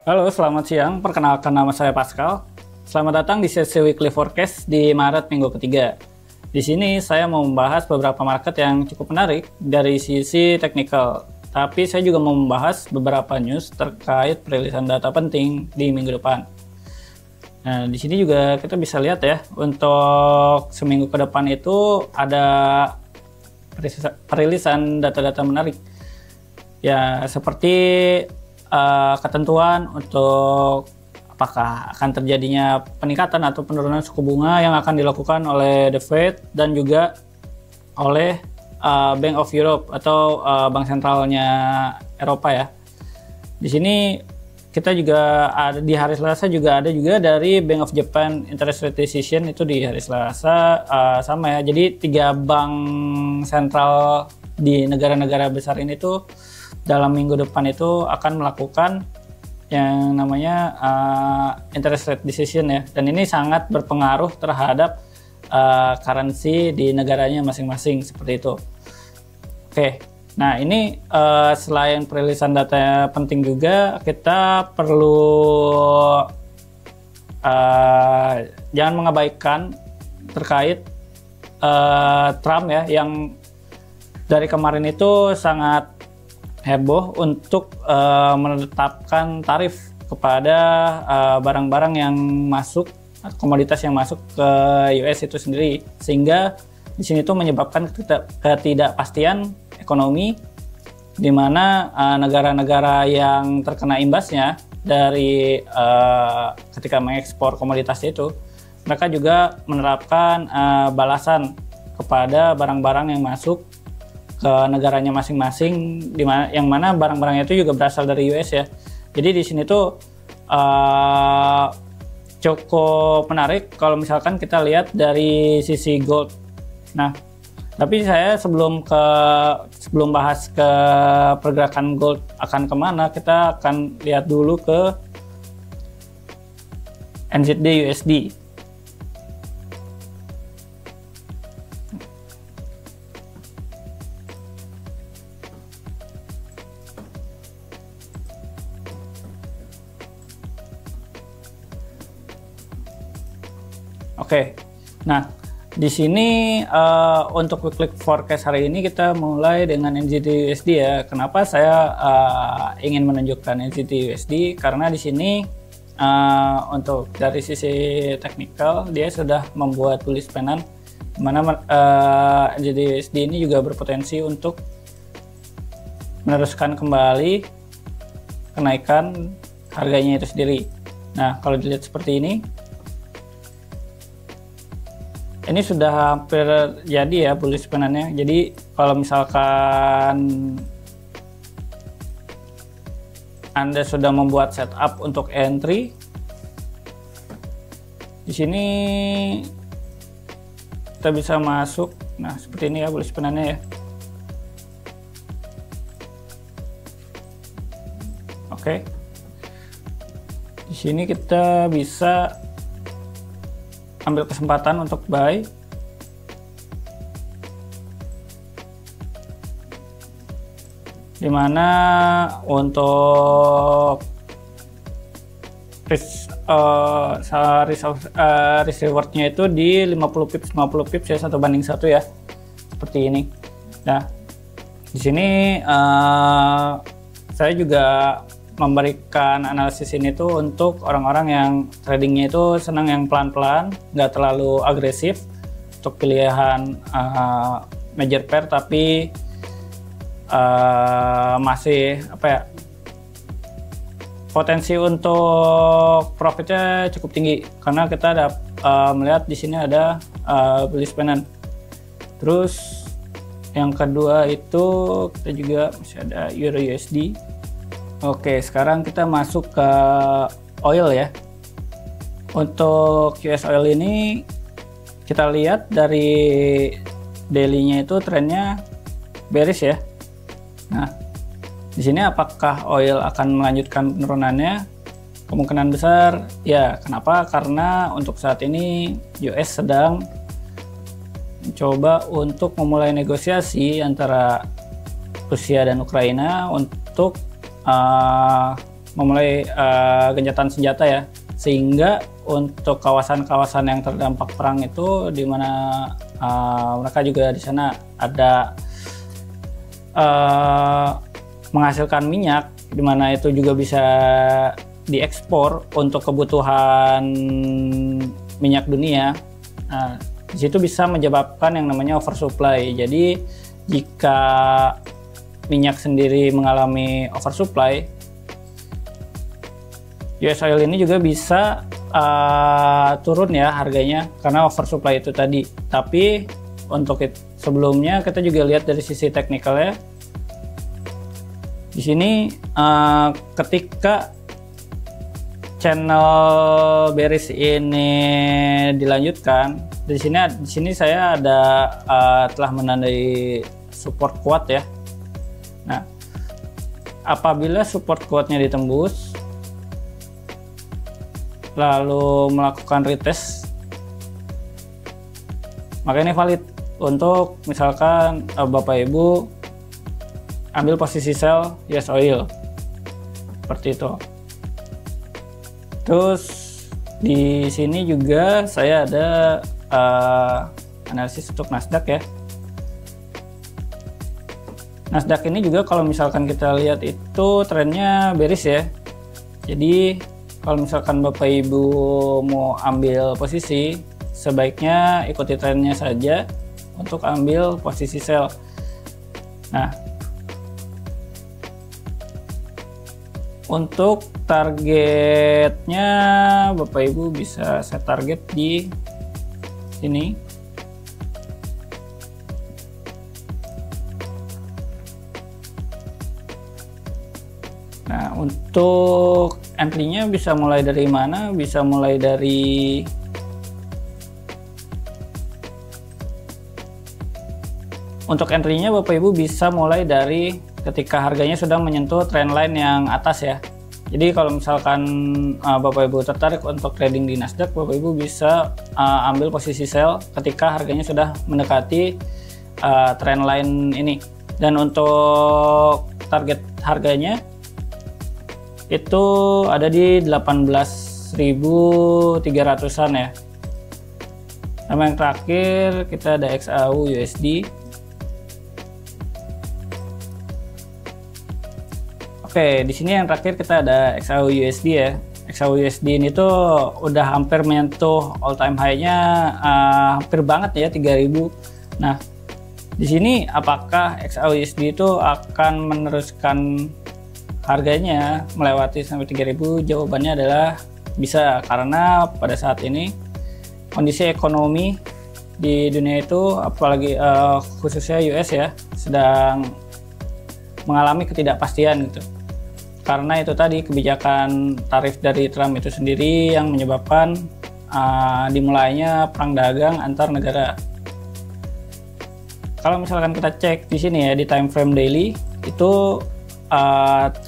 Halo, selamat siang. Perkenalkan nama saya Pascal. Selamat datang di sesi Weekly Forecast di Maret minggu ketiga. Di sini saya mau membahas beberapa market yang cukup menarik dari sisi teknikal. Tapi saya juga mau membahas beberapa news terkait perilisan data penting di minggu depan. Nah, di sini juga kita bisa lihat ya, untuk seminggu ke depan itu ada perilisan data-data menarik. Ya, seperti ketentuan untuk apakah akan terjadinya peningkatan atau penurunan suku bunga yang akan dilakukan oleh The Fed dan juga oleh Bank of Europe atau bank sentralnya Eropa ya. Di sini kita juga ada di hari Selasa juga ada dari Bank of Japan interest rate decision itu di hari Selasa sama ya. Jadi 3 bank sentral di negara-negara besar ini tuh dalam minggu depan itu akan melakukan yang namanya interest rate decision ya, dan ini sangat berpengaruh terhadap currency di negaranya masing-masing seperti itu. Oke, nah ini selain perilisan data penting juga kita perlu jangan mengabaikan terkait Trump ya, yang dari kemarin itu sangat heboh untuk menetapkan tarif kepada barang-barang yang masuk, komoditas yang masuk ke US itu sendiri, sehingga di sini tuh menyebabkan ketidakpastian ekonomi, di mana negara-negara yang terkena imbasnya dari ketika mengekspor komoditas itu, mereka juga menerapkan balasan kepada barang-barang yang masuk ke negaranya masing-masing, yang mana barang-barangnya itu juga berasal dari US ya. Jadi di sini tuh cukup menarik kalau misalkan kita lihat dari sisi gold. Nah, tapi saya sebelum bahas ke pergerakan gold akan kemana, kita akan lihat dulu ke NZD USD. Oke, nah di sini untuk weekly forecast hari ini kita mulai dengan NZD USD ya. Kenapa saya ingin menunjukkan NZD USD? Karena di sini untuk dari sisi teknikal dia sudah membuat bullish pennant, mana NZD USD ini juga berpotensi untuk meneruskan kembali kenaikan harganya itu sendiri. Nah, kalau dilihat seperti ini sudah hampir jadi ya bullish pennant-nya. Jadi kalau misalkan Anda sudah membuat setup untuk entry, di sini kita bisa masuk. Nah, seperti ini ya bullish pennant-nya ya. Oke. Di sini kita bisa ambil kesempatan untuk buy. Dimana untuk risk rewardnya itu di 50 pips ya, 1:1 ya, seperti ini. Nah, di sini saya juga memberikan analisis ini tuh untuk orang-orang yang tradingnya itu senang yang pelan-pelan, nggak terlalu agresif untuk pilihan major pair, tapi masih potensi untuk profitnya cukup tinggi karena kita ada melihat di sini ada bullish pennant. Terus yang kedua itu kita juga masih ada Euro USD. Oke, sekarang kita masuk ke oil ya. Untuk US oil ini kita lihat dari daily-nya itu trennya bearish ya. Nah, di sini apakah oil akan melanjutkan penurunannya? Kemungkinan besar ya. Kenapa? Karena untuk saat ini US sedang mencoba untuk memulai negosiasi antara Rusia dan Ukraina untuk memulai gencatan senjata ya, sehingga untuk kawasan-kawasan yang terdampak perang itu, di mana mereka juga di sana ada menghasilkan minyak, di mana itu juga bisa diekspor untuk kebutuhan minyak dunia. Nah, di situ bisa menyebabkan yang namanya oversupply. Jadi jika minyak sendiri mengalami oversupply, US oil ini juga bisa turun ya harganya karena oversupply itu tadi. Tapi untuk sebelumnya kita juga lihat dari sisi teknikalnya. Di sini ketika channel bearish ini dilanjutkan, di sini saya ada telah menandai support kuat ya. Nah, apabila support kuatnya ditembus, lalu melakukan retest, maka ini valid untuk misalkan Bapak Ibu ambil posisi sell US oil seperti itu. Terus di sini juga saya ada analisis untuk Nasdaq ya. Nasdaq ini juga kalau misalkan kita lihat itu trennya bearish ya. Jadi kalau misalkan Bapak Ibu mau ambil posisi, sebaiknya ikuti trennya saja untuk ambil posisi sell. Nah, untuk targetnya Bapak Ibu bisa set target di sini. Nah, untuk entry-nya bisa mulai dari mana? Bisa mulai dari untuk entry-nya Bapak Ibu bisa mulai dari ketika harganya sudah menyentuh trendline yang atas ya. Jadi kalau misalkan Bapak Ibu tertarik untuk trading di Nasdaq, Bapak Ibu bisa ambil posisi sell ketika harganya sudah mendekati trendline ini. Dan untuk target harganya itu ada di 18.300-an ya. Sama yang terakhir kita ada XAU USD. Oke, di sini yang terakhir kita ada XAU USD ya. XAU USD ini tuh udah hampir menyentuh all time high-nya, hampir banget ya 3.000. Nah, di sini apakah XAU USD itu akan meneruskan harganya melewati sampai 3.000? Jawabannya adalah bisa, karena pada saat ini kondisi ekonomi di dunia itu, apalagi khususnya US ya, sedang mengalami ketidakpastian gitu. Karena itu tadi kebijakan tarif dari Trump itu sendiri yang menyebabkan dimulainya perang dagang antar negara. Kalau misalkan kita cek di sini ya di time frame daily, itu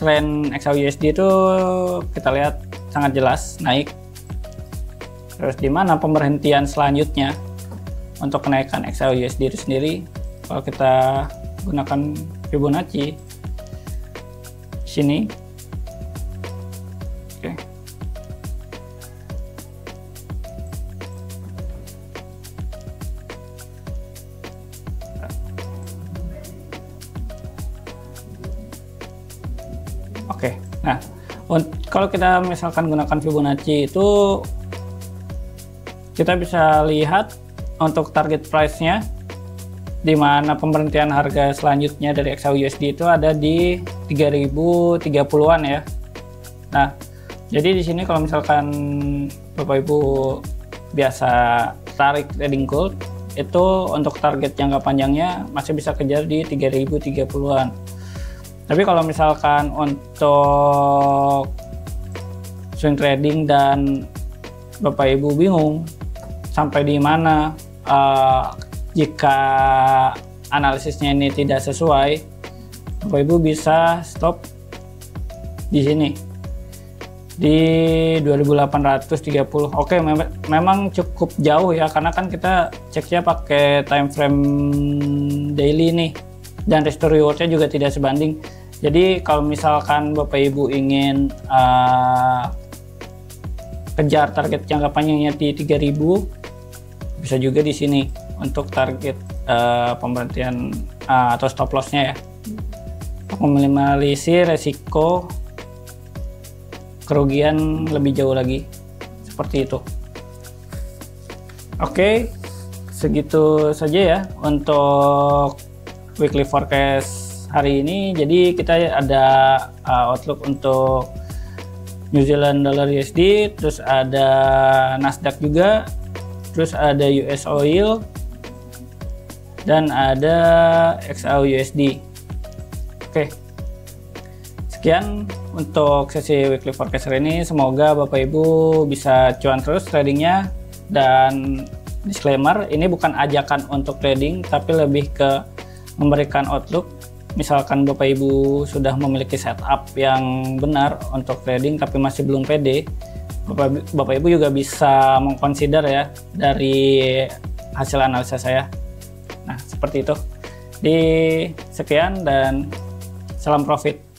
tren XAU USD itu kita lihat sangat jelas naik. Terus di mana pemberhentian selanjutnya untuk kenaikan XAU USD itu sendiri? Kalau kita gunakan Fibonacci sini, oke. Oke, nah kalau kita misalkan gunakan Fibonacci itu, kita bisa lihat untuk target price-nya, di mana pemberhentian harga selanjutnya dari XAU USD itu ada di 3.030-an ya. Nah, jadi di sini kalau misalkan Bapak Ibu biasa tarik trading gold, itu untuk target jangka panjangnya masih bisa kejar di 3.030-an. Tapi kalau misalkan untuk swing trading dan Bapak Ibu bingung sampai di mana jika analisisnya ini tidak sesuai, Bapak Ibu bisa stop di sini di 2830. Oke, memang cukup jauh ya, karena kan kita ceknya pakai time frame daily nih, dan risk to rewardnya juga tidak sebanding. Jadi kalau misalkan Bapak Ibu ingin kejar target jangka panjangnya di 3000, bisa juga di sini untuk target pemberhentian atau stop lossnya ya, untuk meminimalisir resiko kerugian lebih jauh lagi, seperti itu. Oke, segitu saja ya untuk weekly forecast hari ini. Jadi kita ada outlook untuk New Zealand Dollar USD, terus ada Nasdaq juga, terus ada US Oil, dan ada XAU USD. Oke, sekian untuk sesi weekly forecast hari ini. Semoga Bapak Ibu bisa cuan terus tradingnya. Dan disclaimer, ini bukan ajakan untuk trading, tapi lebih ke memberikan outlook. Misalkan Bapak Ibu sudah memiliki setup yang benar untuk trading tapi masih belum pede, Bapak Ibu juga bisa mengconsider ya dari hasil analisa saya. Nah, seperti itu. Sekian dan salam profit.